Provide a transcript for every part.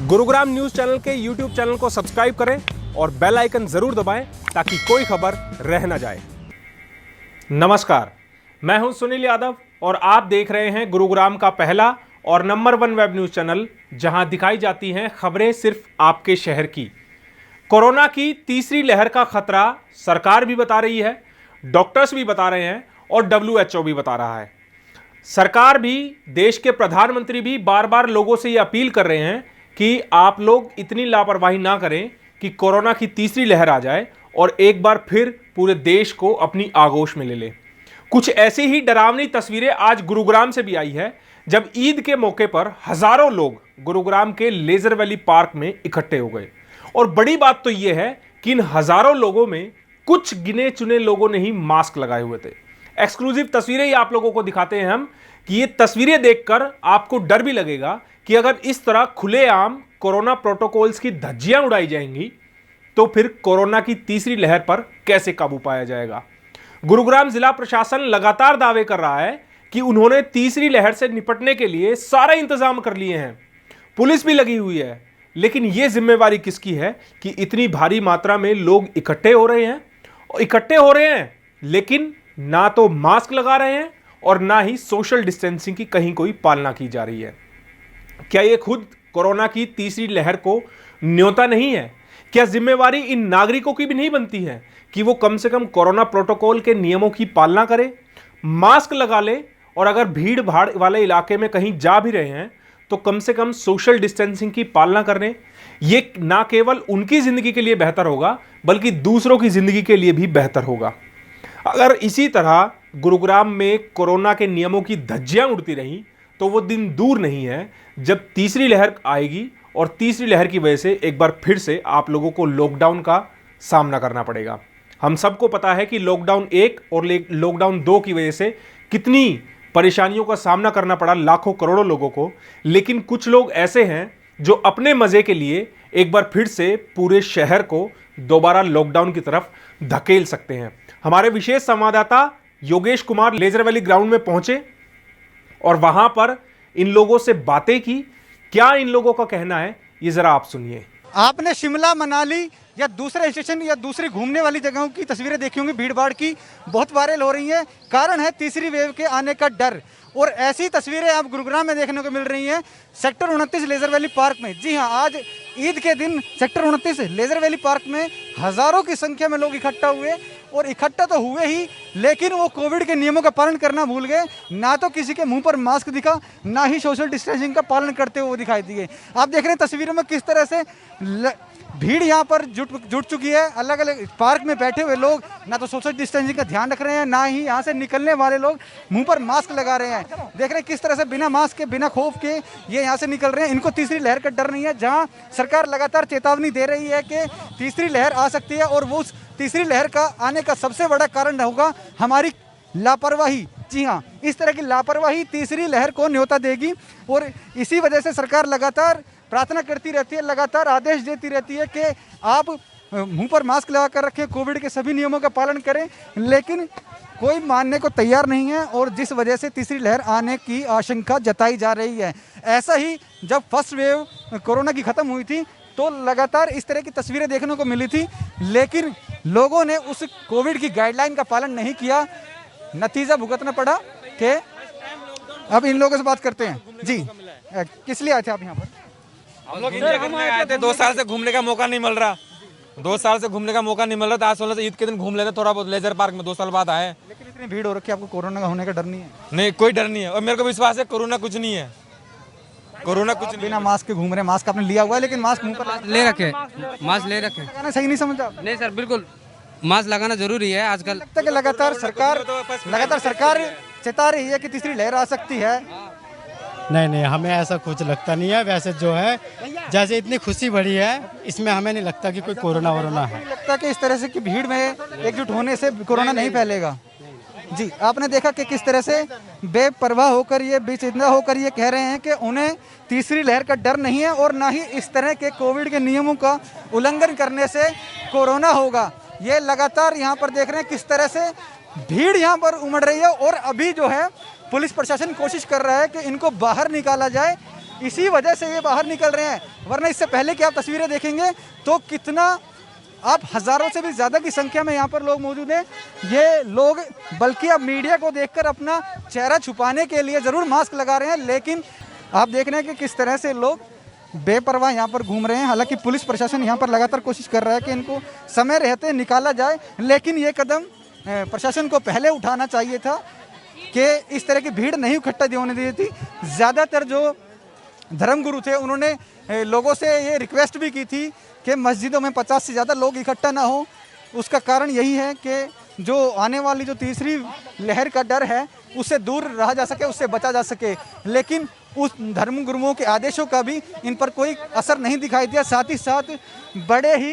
Gurugram news channel के YouTube channel को subscribe करें और बेल आइकन जरूर दबाएं ताकि कोई खबर रह न जाए। नमस्कार, मैं हूं सुनील यादव और आप देख रहे हैं गुरुग्राम का पहला और नंबर 1 वेब न्यूज चैनल, जहां दिखाई जाती हैं खबरें सिर्फ आपके शहर की। कोरोना की तीसरी लहर का खतरा सरकार भी बता रही है, डॉक्टर्स भी बता रहे हैं और WHO भी बता रहा है। सरकार भी, देश के प्रधानमंत्री भी बार बार लोगों से ये अपील कर रहे हैं कि आप लोग इतनी लापरवाही ना करें कि कोरोना की तीसरी लहर आ जाए और एक बार फिर पूरे देश को अपनी आगोश में ले ले। कुछ ऐसी ही डरावनी तस्वीरें आज गुरुग्राम से भी आई है, जब ईद के मौके पर हजारों लोग गुरुग्राम के लेजर वैली पार्क में इकट्ठे हो गए। और बड़ी बात तो यह है कि इन हजारों लोगों में कुछ गिने चुने लोगों ने ही मास्क लगाए हुए थे। एक्सक्लूसिव तस्वीरें ही आप लोगों को दिखाते हैं हम कि ये तस्वीरें देखकर आपको डर भी लगेगा कि अगर इस तरह खुलेआम कोरोना प्रोटोकॉल्स की धज्जियां उड़ाई जाएंगी तो फिर कोरोना की तीसरी लहर पर कैसे काबू पाया जाएगा। गुरुग्राम जिला प्रशासन लगातार दावे कर रहा है कि उन्होंने तीसरी लहर से निपटने के लिए सारे इंतजाम कर लिए हैं, पुलिस भी लगी हुई है, लेकिन यह जिम्मेवारी किसकी है कि इतनी भारी मात्रा में लोग इकट्ठे हो रहे हैं लेकिन ना तो मास्क लगा रहे हैं और ना ही सोशल डिस्टेंसिंग की कहीं कोई पालना की जा रही है। क्या यह खुद कोरोना की तीसरी लहर को न्योता नहीं है? क्या जिम्मेवारी इन नागरिकों की भी नहीं बनती है कि वो कम से कम कोरोना प्रोटोकॉल के नियमों की पालना करें, मास्क लगा ले और अगर भीड़ भाड़ वाले इलाके में कहीं जा भी रहे हैं तो कम से कम सोशल डिस्टेंसिंग की पालना करने। ये ना केवल उनकी जिंदगी के लिए बेहतर होगा बल्कि दूसरों की जिंदगी के लिए भी बेहतर होगा। अगर इसी तरह गुरुग्राम में कोरोना के नियमों की धज्जियां उड़ती रहीं तो वो दिन दूर नहीं है जब तीसरी लहर आएगी और तीसरी लहर की वजह से एक बार फिर से आप लोगों को लॉकडाउन का सामना करना पड़ेगा। हम सबको पता है कि लॉकडाउन 1 और लॉकडाउन 2 की वजह से कितनी परेशानियों का सामना करना पड़ा लाखों करोड़ों लोगों को, लेकिन कुछ लोग ऐसे हैं जो अपने मजे के लिए एक बार फिर से पूरे शहर को दोबारा लॉकडाउन की तरफ धकेल सकते हैं। हमारे विशेष संवाददाता Yogesh Kumar Leisure Valley ground में पहुंचे और वहां पर इन लोगों से बातें की। क्या इन लोगों का कहना है ये जरा आप सुनिए। आपने शिमला, मनाली या दूसरे स्टेशन या दूसरी घूमने वाली जगहों की तस्वीरें देखी होंगी, भीड़ भाड़ की बहुत वायरल हो रही हैं। कारण है तीसरी वेव के आने का डर, और ऐसी तस्वीरें आप गुरुग्राम में देखने को मिल रही हैं सेक्टर 29 लेजर वैली पार्क में। जी हां, आज ईद के दिन सेक्टर 29 लेजर वैली पार्क में हजारों की संख्या में लोग इकट्ठा हुए, और इकट्ठा तो हुए ही लेकिन वो कोविड के नियमों का पालन करना भूल गए। ना तो किसी के मुंह पर मास्क दिखा, ना ही सोशल डिस्टेंसिंग का पालन करते हुए दिखाई दिए। आप देख रहे हैं तस्वीरों में किस तरह से भीड़ यहाँ पर जुट चुकी है। अलग अलग पार्क में बैठे हुए लोग ना तो सोशल डिस्टेंसिंग का ध्यान रख रहे हैं, ना ही यहाँ से निकलने वाले लोग मुंह पर मास्क लगा रहे हैं। देख रहे हैं किस तरह से बिना मास्क के, बिना खौफ के ये यहाँ से निकल रहे हैं। इनको तीसरी लहर का डर नहीं है, जहाँ सरकार लगातार चेतावनी दे रही है कि तीसरी लहर आ सकती है और वो उस तीसरी लहर का आने का सबसे बड़ा कारण होगा हमारी लापरवाही। जी हाँ, इस तरह की लापरवाही तीसरी लहर को न्योता देगी, और इसी वजह से सरकार लगातार प्रार्थना करती रहती है, लगातार आदेश देती रहती है कि आप मुंह पर मास्क लगा कर रखें, कोविड के सभी नियमों का पालन करें, लेकिन कोई मानने को तैयार नहीं है, और जिस वजह से तीसरी लहर आने की आशंका जताई जा रही है। ऐसा ही जब फर्स्ट वेव कोरोना की खत्म हुई थी तो लगातार इस तरह की तस्वीरें देखने को मिली थी, लेकिन लोगों ने उस कोविड की गाइडलाइन का पालन नहीं किया। नतीजा भुगतना पड़ा कि अब इन लोगों से बात करते हैं। जी, किस लिए आए थे आप यहाँ पर? हम आए थे, 2 साल से घूमने का मौका नहीं मिल रहा। 2 साल से घूमने का मौका नहीं मिल रहा था। आज 16 से ईद के दिन घूम लेते थोड़ा बहुत लेजर पार्क में, 2 साल बाद आए। लेकिन इतनी भीड़ हो रखी है, आपको कोरोना का होने का डर नहीं है? नहीं, कोई डर नहीं है, और मेरे को विश्वास है कोरोना कुछ नहीं है। कोरोना कुछ नहीं। बिना मास्क के घूम रहे हैं, मास्क आपने लिया हुआ है लेकिन मास्क मुंह पर ले रखे, मास्क ले रखे। लगाना सही नहीं समझा? नहीं सर, बिल्कुल मास्क लगाना जरूरी है आजकल। लगता है कि लगातार सरकार चेता रही है कि तीसरी लहर आ सकती है। नहीं, हमें ऐसा कुछ लगता नहीं है। वैसे जो है, जैसे इतनी खुशी बढ़ी है, इसमें हमें नहीं लगता कि कोई कोरोना वोरोना है। लगता है कि इस तरह से कि भीड़ में एकजुट होने से कोरोना नहीं फैलेगा। जी, आपने देखा कि किस तरह से बेपरवाह होकर ये बेचिंता होकर ये कह रहे हैं कि उन्हें तीसरी लहर का डर नहीं है, और ना ही इस तरह के कोविड के नियमों का उल्लंघन करने से कोरोना होगा। ये लगातार यहाँ पर देख रहे हैं किस तरह से भीड़ यहाँ पर उमड़ रही है, और अभी जो है पुलिस प्रशासन कोशिश कर रहा है कि इनको बाहर निकाला जाए। इसी वजह से ये बाहर निकल रहे हैं, वरना इससे पहले कि आप तस्वीरें देखेंगे तो कितना आप हज़ारों से भी ज़्यादा की संख्या में यहाँ पर लोग मौजूद हैं। ये लोग बल्कि अब मीडिया को देखकर अपना चेहरा छुपाने के लिए ज़रूर मास्क लगा रहे हैं, लेकिन आप देख रहे हैं कि किस तरह से लोग बेपरवाह यहाँ पर घूम रहे हैं। हालांकि पुलिस प्रशासन यहाँ पर लगातार कोशिश कर रहा है कि इनको समय रहते निकाला जाए, लेकिन ये कदम प्रशासन को पहले उठाना चाहिए था कि इस तरह की भीड़ नहीं इकट्ठा होने दी थी। ज़्यादातर जो धर्मगुरु थे उन्होंने लोगों से ये रिक्वेस्ट भी की थी कि मस्जिदों में 50 से ज़्यादा लोग इकट्ठा ना हो। उसका कारण यही है कि जो आने वाली जो तीसरी लहर का डर है उससे दूर रहा जा सके, उससे बचा जा सके, लेकिन उस धर्मगुरुओं के आदेशों का भी इन पर कोई असर नहीं दिखाई दिया। साथ ही साथ बड़े ही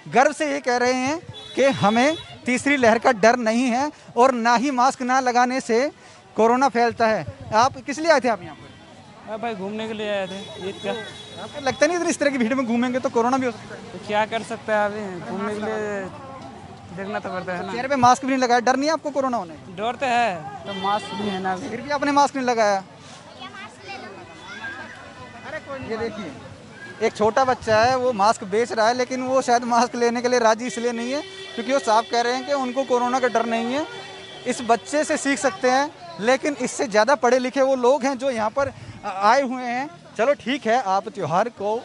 गर्व से ये कह रहे हैं कि हमें तीसरी लहर का डर नहीं है और ना ही मास्क ना लगाने से कोरोना फैलता है। आप किस लिए आए थे आप यहाँ पर? भाई घूमने के लिए आए थे। ईद का आपको लगता नहीं इस तरह की भीड़ में घूमेंगे तो कोरोना भी हो सकता है? तो क्या कर सकते हैं अभी, घूमने के लिए देखना तो पड़ता है ना। चेहरे पे मास्क भी नहीं लगाया, डर नहीं है आपको कोरोना होने का? डर तो है, तो मास्क भी है ना। फिर भी आपने मास्क नहीं लगाया। ये देखिए एक छोटा बच्चा है, वो मास्क बेच रहा है, लेकिन वो शायद मास्क लेने के लिए राजी इसलिए नहीं है क्योंकि वो साफ कह रहे हैं कि उनको कोरोना का डर नहीं है। इस बच्चे से सीख सकते हैं, लेकिन इससे ज़्यादा पढ़े लिखे वो लोग हैं जो यहाँ पर आए हुए हैं। चलो ठीक है, आप त्यौहार को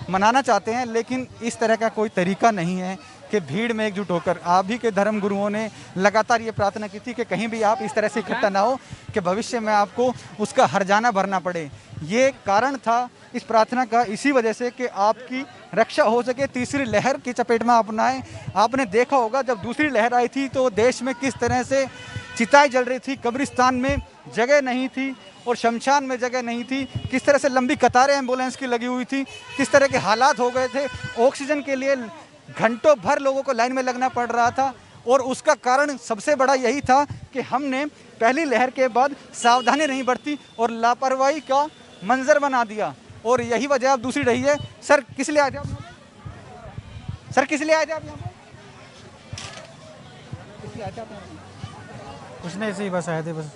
मनाना चाहते हैं, लेकिन इस तरह का कोई तरीका नहीं है कि भीड़ में एकजुट होकर। आप ही के धर्म गुरुओं ने लगातार ये प्रार्थना की थी कि कहीं भी आप इस तरह से इकट्ठा ना हो कि भविष्य में आपको उसका हर्जाना भरना पड़े। ये कारण था इस प्रार्थना का, इसी वजह से कि आपकी रक्षा हो सके, तीसरी लहर की चपेट में आप ना आए। आपने देखा होगा जब दूसरी लहर आई थी तो देश में किस तरह से चिताएं जल रही थी, कब्रिस्तान में जगह नहीं थी और शमशान में जगह नहीं थी, किस तरह से लंबी कतारें एम्बुलेंस की लगी हुई थी, किस तरह के हालात हो गए थे। ऑक्सीजन के लिए घंटों भर लोगों को लाइन में लगना पड़ रहा था और उसका कारण सबसे बड़ा यही था कि हमने पहली लहर के बाद सावधानी नहीं बरती और लापरवाही का मंजर बना दिया, और यही वजह अब दूसरी रही है। सर किस लिए आए थे आप? सर किस लिए आए थे आप यहाँ पर? किस लिए आए थे आप यहाँ पर? कुछ नहीं, ऐसे ही बस आए थे बस।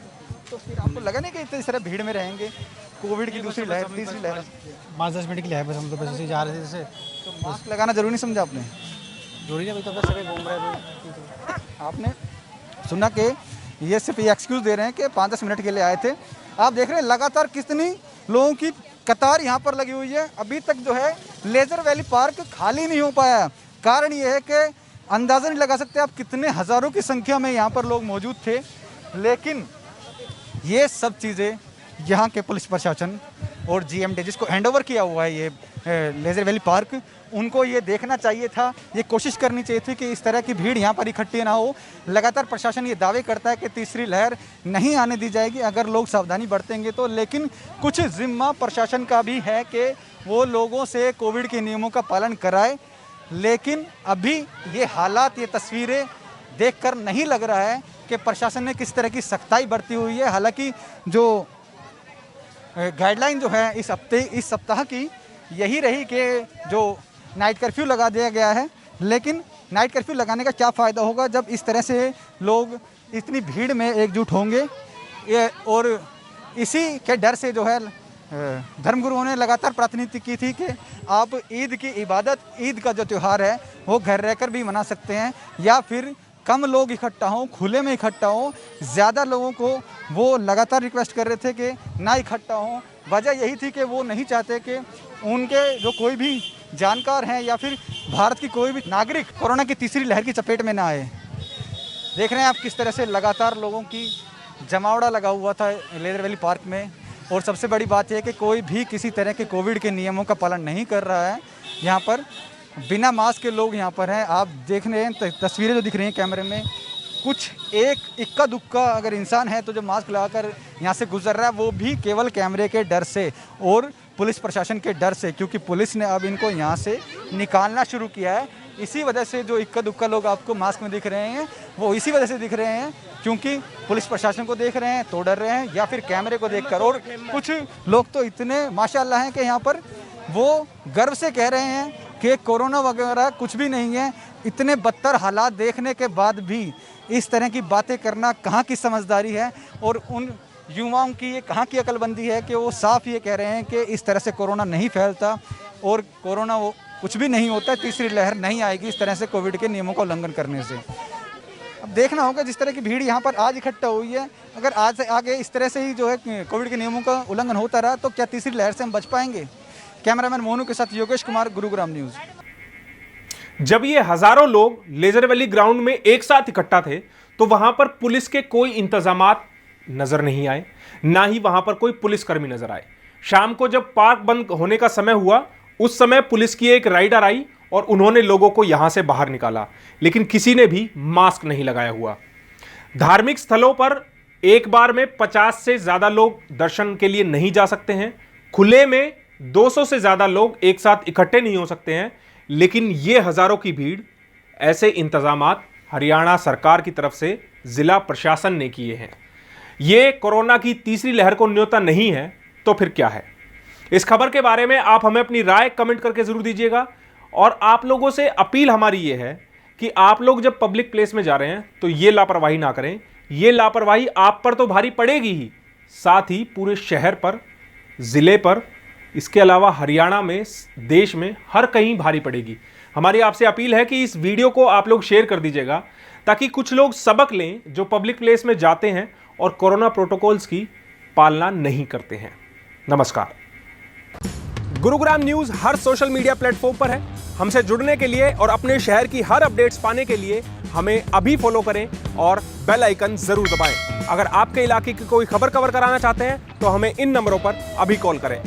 तो फिर आपको लगा नहीं कि इस तरह भीड़ में रहेंगे, कोविड की दूसरी लहर, तीसरी लहर? 5-10 मिनट के लिए आए बस, हम तो बस ऐसे ही जा रहे थे जैसे। तो मास्क लगाना जरूरी नहीं समझा आपने? जरूरी नहीं, तो बस सभी घूम रहे थे। आपने सुना कि ये सिर्फ ये एक्सक्यूज़ दे रहे हैं कि 5-10 मिनट के लिए आए थे। आप देख रहे हैं लगातार कितनी लोगों की कतार यहाँ पर लगी हुई है। अभी तक जो है लेज़र वैली पार्क खाली नहीं हो पाया। कारण ये है कि अंदाज़ा नहीं लगा सकते आप कितने हज़ारों की संख्या में यहाँ पर लोग मौजूद थे, लेकिन ये सब चीज़ें यहाँ के पुलिस प्रशासन और GMD जिसको हैंडओवर किया हुआ है ये लेज़र वैली पार्क, उनको ये देखना चाहिए था, ये कोशिश करनी चाहिए थी कि इस तरह की भीड़ यहाँ पर इकट्ठी ना हो। लगातार प्रशासन ये दावे करता है कि तीसरी लहर नहीं आने दी जाएगी अगर लोग सावधानी बरतेंगे तो, लेकिन कुछ जिम्मा प्रशासन का भी है कि वो लोगों से कोविड के नियमों का पालन कराए। लेकिन अभी ये हालात, ये तस्वीरें देखकर नहीं लग रहा है कि प्रशासन ने किस तरह की सख्ताई बरती हुई है। हालांकि जो गाइडलाइन जो है इस सप्ताह की यही रही कि जो नाइट कर्फ्यू लगा दिया गया है, लेकिन नाइट कर्फ्यू लगाने का क्या फ़ायदा होगा जब इस तरह से लोग इतनी भीड़ में एकजुट होंगे। और इसी के डर से जो है धर्मगुरुओं ने लगातार प्रार्थना की थी कि आप ईद की इबादत, ईद का जो त्यौहार है वो घर रहकर भी मना सकते हैं, या फिर कम लोग इकट्ठा हों, खुले में इकट्ठा हों। ज़्यादा लोगों को वो लगातार रिक्वेस्ट कर रहे थे कि ना इकट्ठा हों। वजह यही थी कि वो नहीं चाहते कि उनके जो कोई भी जानकार हैं या फिर भारत की कोई भी नागरिक कोरोना की तीसरी लहर की चपेट में ना आए। देख रहे हैं आप किस तरह से लगातार लोगों की जमावड़ा लगा हुआ था लेज़र वैली पार्क में। और सबसे बड़ी बात यह है कि कोई भी किसी तरह के कोविड के नियमों का पालन नहीं कर रहा है। यहाँ पर बिना मास्क के लोग यहाँ पर हैं। आप देख रहे हैं तस्वीरें जो दिख रही हैं कैमरे में, कुछ एक इक्का दुक्का अगर इंसान है तो जो मास्क लगाकर यहाँ से गुजर रहा है वो भी केवल कैमरे के डर से और पुलिस प्रशासन के डर से, क्योंकि पुलिस ने अब इनको यहाँ से निकालना शुरू किया है। इसी वजह से जो इक्का दुक्का लोग आपको मास्क में दिख रहे हैं वो इसी वजह से दिख रहे हैं क्योंकि पुलिस प्रशासन को देख रहे हैं तो डर रहे हैं, या फिर कैमरे को देखकर। और कुछ लोग तो इतने माशाल्लाह हैं कि यहाँ पर वो गर्व से कह रहे हैं कि कोरोना वगैरह कुछ भी नहीं है। इतने बदतर हालात देखने के बाद भी इस तरह की बातें करना कहाँ की समझदारी है। और उन युवाओं की ये कहाँ की अकलबंदी है कि वो साफ ये कह रहे हैं कि इस तरह से कोरोना नहीं फैलता और कोरोना वो कुछ भी नहीं होता, तीसरी लहर नहीं आएगी इस तरह से कोविड के नियमों का उल्लंघन करने से। अब देखना होगा जिस तरह की भीड़ यहाँ पर आज इकट्ठा हुई है, अगर आज से आगे इस तरह से ही जो है कोविड के नियमों का उल्लंघन होता रहा तो क्या तीसरी लहर से हम बच पाएंगे। कैमरामैन मोनू के साथ योगेश कुमार, गुरुग्राम न्यूज़। जब ये हजारों लोग लेजर वैली ग्राउंड में एक साथ इकट्ठा थे तो वहां पर पुलिस के कोई इंतजामात नजर नहीं आए, ना ही वहां पर कोई पुलिसकर्मी नजर आए। शाम को जब पार्क बंद होने का समय हुआ उस समय पुलिस की एक राइडर आई और उन्होंने लोगों को यहां से बाहर निकाला, लेकिन किसी ने भी मास्क नहीं लगाया हुआ। धार्मिक स्थलों पर एक बार में 50 से ज्यादा लोग दर्शन के लिए नहीं जा सकते हैं, खुले में 200 से ज्यादा लोग एक साथ इकट्ठे नहीं हो सकते हैं, लेकिन ये हजारों की भीड़, ऐसे इंतजामात हरियाणा सरकार की तरफ से जिला प्रशासन ने किए हैं। ये कोरोना की तीसरी लहर को न्योता नहीं है तो फिर क्या है। इस खबर के बारे में आप हमें अपनी राय कमेंट करके जरूर दीजिएगा और आप लोगों से अपील हमारी ये है कि आप लोग जब पब्लिक प्लेस में जा रहे हैं तो ये लापरवाही ना करें। ये लापरवाही आप पर तो भारी पड़ेगी ही, साथ ही पूरे शहर पर, जिले पर, इसके अलावा हरियाणा में, देश में हर कहीं भारी पड़ेगी। हमारी आपसे अपील है कि इस वीडियो को आप लोग शेयर कर दीजिएगा ताकि कुछ लोग सबक लें जो पब्लिक प्लेस में जाते हैं और कोरोना प्रोटोकॉल्स की पालना नहीं करते हैं। नमस्कार। गुरुग्राम न्यूज़ हर सोशल मीडिया प्लेटफॉर्म पर है। हमसे जुड़ने के लिए और अपने शहर की हर अपडेट्स पाने के लिए हमें अभी फॉलो करें और बेल आइकन जरूर दबाएं। अगर आपके इलाके की कोई खबर कवर कराना चाहते हैं तो हमें इन नंबरों पर अभी कॉल करें।